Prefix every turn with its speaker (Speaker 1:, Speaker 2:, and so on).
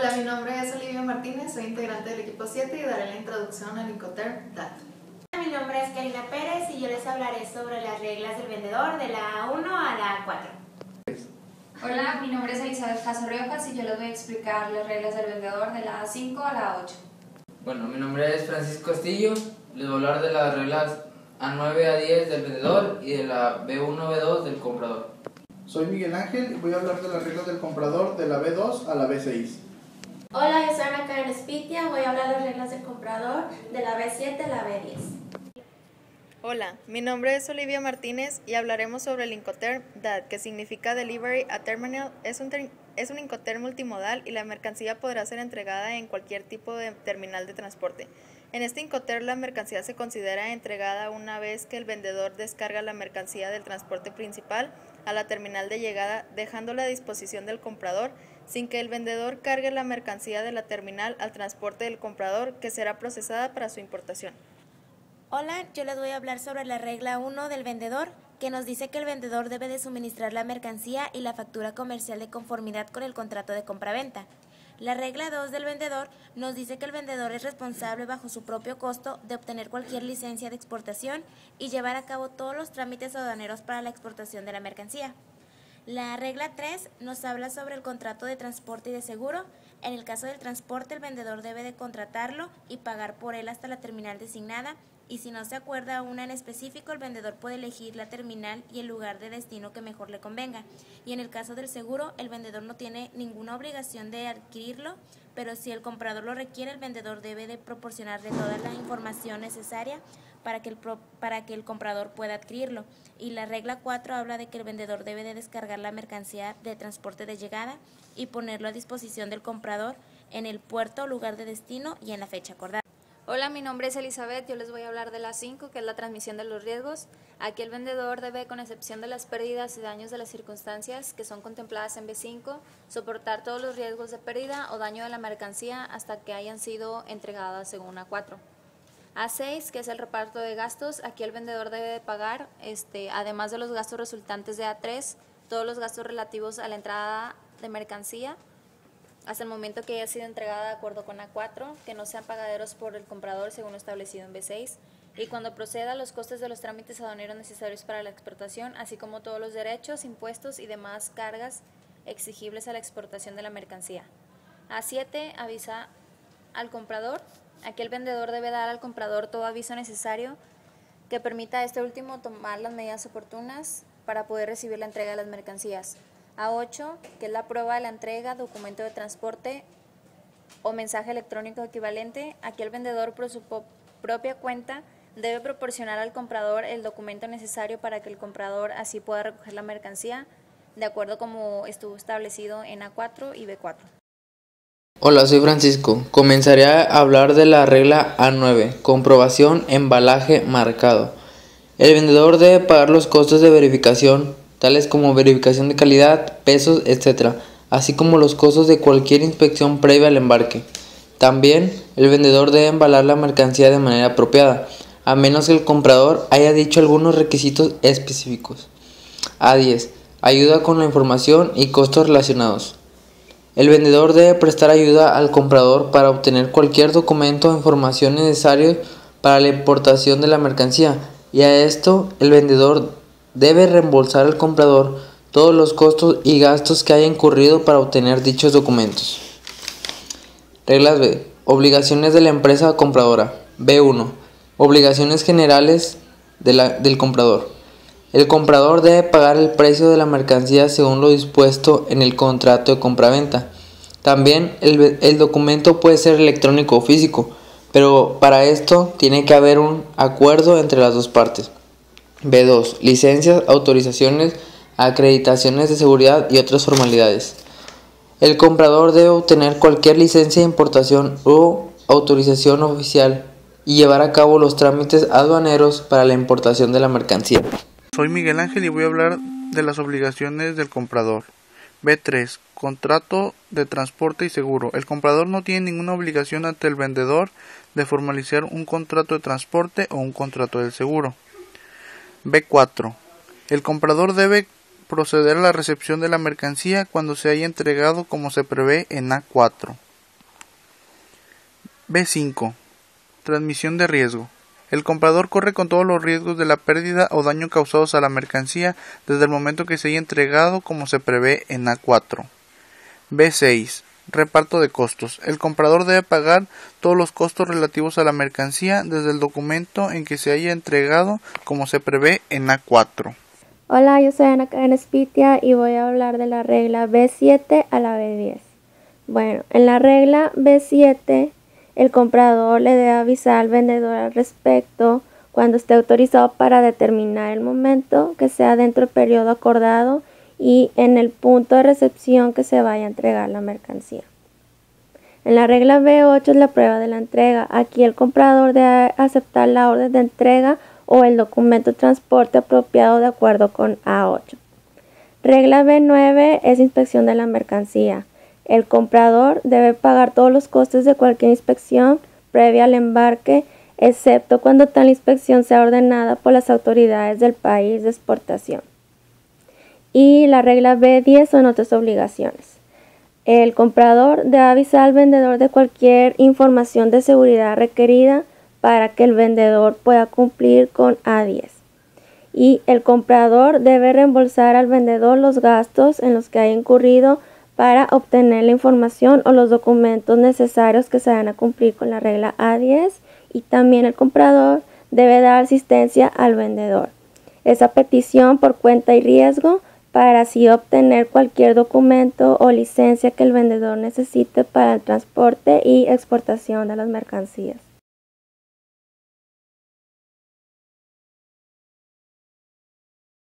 Speaker 1: Hola, mi nombre es Olivia Martínez, soy integrante del equipo 7 y daré la introducción al Incoterm DAT.
Speaker 2: Mi nombre es Karina Pérez y yo les hablaré sobre las reglas del vendedor de la A1 a la A4.
Speaker 3: Hola, mi nombre es Elizabeth Jasso Riojas y yo les voy a explicar las reglas del vendedor de la A5 a la A8.
Speaker 4: Bueno, mi nombre es Francisco Castillo, les voy a hablar de las reglas A9 a 10 del vendedor y de la B1 a B2 del comprador.
Speaker 5: Soy Miguel Ángel y voy a hablar de las reglas del comprador de la B2 a la B6.
Speaker 2: Hola, yo soy Ana Karen Spitia, voy a hablar de las reglas del comprador de la B7 a la B10.
Speaker 1: Hola, mi nombre es Olivia Martínez y hablaremos sobre el Incoterm DAT, que significa Delivery at Terminal. Es un Incoterm multimodal y la mercancía podrá ser entregada en cualquier tipo de terminal de transporte. En este Incoterm la mercancía se considera entregada una vez que el vendedor descarga la mercancía del transporte principal a la terminal de llegada, dejándola a disposición del comprador, sin que el vendedor cargue la mercancía de la terminal al transporte del comprador, que será procesada para su importación.
Speaker 2: Hola, yo les voy a hablar sobre la regla 1 del vendedor, que nos dice que el vendedor debe de suministrar la mercancía y la factura comercial de conformidad con el contrato de compraventa. La regla 2 del vendedor nos dice que el vendedor es responsable bajo su propio costo de obtener cualquier licencia de exportación y llevar a cabo todos los trámites aduaneros para la exportación de la mercancía. La regla 3 nos habla sobre el contrato de transporte y de seguro. En el caso del transporte, el vendedor debe de contratarlo y pagar por él hasta la terminal designada, y si no se acuerda una en específico, el vendedor puede elegir la terminal y el lugar de destino que mejor le convenga. Y en el caso del seguro, el vendedor no tiene ninguna obligación de adquirirlo, pero si el comprador lo requiere, el vendedor debe de proporcionarle toda la información necesaria para que el comprador pueda adquirirlo. Y la regla 4 habla de que el vendedor debe de descargar la mercancía de transporte de llegada y ponerlo a disposición del comprador en el puerto o lugar de destino y en la fecha acordada.
Speaker 3: Hola, mi nombre es Elizabeth, yo les voy a hablar de la 5, que es la transmisión de los riesgos. Aquí el vendedor debe, con excepción de las pérdidas y daños de las circunstancias que son contempladas en B5, soportar todos los riesgos de pérdida o daño de la mercancía hasta que hayan sido entregadas según A4. A6, que es el reparto de gastos, aquí el vendedor debe de pagar, además de los gastos resultantes de A3, todos los gastos relativos a la entrada de mercancía, hasta el momento que haya sido entregada de acuerdo con A4, que no sean pagaderos por el comprador según lo establecido en B6, y cuando proceda los costes de los trámites aduaneros necesarios para la exportación, así como todos los derechos, impuestos y demás cargas exigibles a la exportación de la mercancía. A7, avisa al comprador. Aquí el vendedor debe dar al comprador todo aviso necesario que permita a este último tomar las medidas oportunas para poder recibir la entrega de las mercancías. A8, que es la prueba de la entrega, documento de transporte o mensaje electrónico equivalente. Aquí el vendedor, por su propia cuenta, debe proporcionar al comprador el documento necesario para que el comprador así pueda recoger la mercancía, de acuerdo como estuvo establecido en A4 y B4.
Speaker 4: Hola, soy Francisco. Comenzaré a hablar de la regla A9, comprobación, embalaje marcado. El vendedor debe pagar los costos de verificación, tales como verificación de calidad, pesos, etc., así como los costos de cualquier inspección previa al embarque. También, el vendedor debe embalar la mercancía de manera apropiada, a menos que el comprador haya dicho algunos requisitos específicos. A10. Ayuda con la información y costos relacionados. El vendedor debe prestar ayuda al comprador para obtener cualquier documento o información necesario para la importación de la mercancía, y a esto el vendedor debe reembolsar al comprador todos los costos y gastos que haya incurrido para obtener dichos documentos. Reglas B. Obligaciones de la empresa compradora. B1. Obligaciones generales del comprador. El comprador debe pagar el precio de la mercancía según lo dispuesto en el contrato de compraventa. También el documento puede ser electrónico o físico, pero para esto tiene que haber un acuerdo entre las dos partes. B2. Licencias, autorizaciones, acreditaciones de seguridad y otras formalidades. El comprador debe obtener cualquier licencia de importación o autorización oficial y llevar a cabo los trámites aduaneros para la importación de la mercancía.
Speaker 5: Soy Miguel Ángel y voy a hablar de las obligaciones del comprador. B3. Contrato de transporte y seguro. El comprador no tiene ninguna obligación ante el vendedor de formalizar un contrato de transporte o un contrato de seguro. B4. El comprador debe proceder a la recepción de la mercancía cuando se haya entregado como se prevé en A4. B5. Transmisión de riesgo. El comprador corre con todos los riesgos de la pérdida o daño causados a la mercancía desde el momento que se haya entregado como se prevé en A4. B6. Reparto de costos. El comprador debe pagar todos los costos relativos a la mercancía desde el documento en que se haya entregado como se prevé en A4.
Speaker 6: Hola, yo soy Ana Karen Espitia y voy a hablar de la regla B7 a la B10. Bueno, en la regla B7, el comprador le debe avisar al vendedor al respecto cuando esté autorizado para determinar el momento que sea dentro del periodo acordado y en el punto de recepción que se vaya a entregar la mercancía. En la regla B8 es la prueba de la entrega. Aquí el comprador debe aceptar la orden de entrega o el documento de transporte apropiado de acuerdo con A8. Regla B9 es inspección de la mercancía. El comprador debe pagar todos los costes de cualquier inspección previa al embarque, excepto cuando tal inspección sea ordenada por las autoridades del país de exportación. Y la regla B10 son otras obligaciones. El comprador debe avisar al vendedor de cualquier información de seguridad requerida para que el vendedor pueda cumplir con A10. Y el comprador debe reembolsar al vendedor los gastos en los que haya incurrido para obtener la información o los documentos necesarios que se van a cumplir con la regla A10. Y también el comprador debe dar asistencia al vendedor. Esa petición por cuenta y riesgo para así obtener cualquier documento o licencia que el vendedor necesite para el transporte y exportación de las mercancías.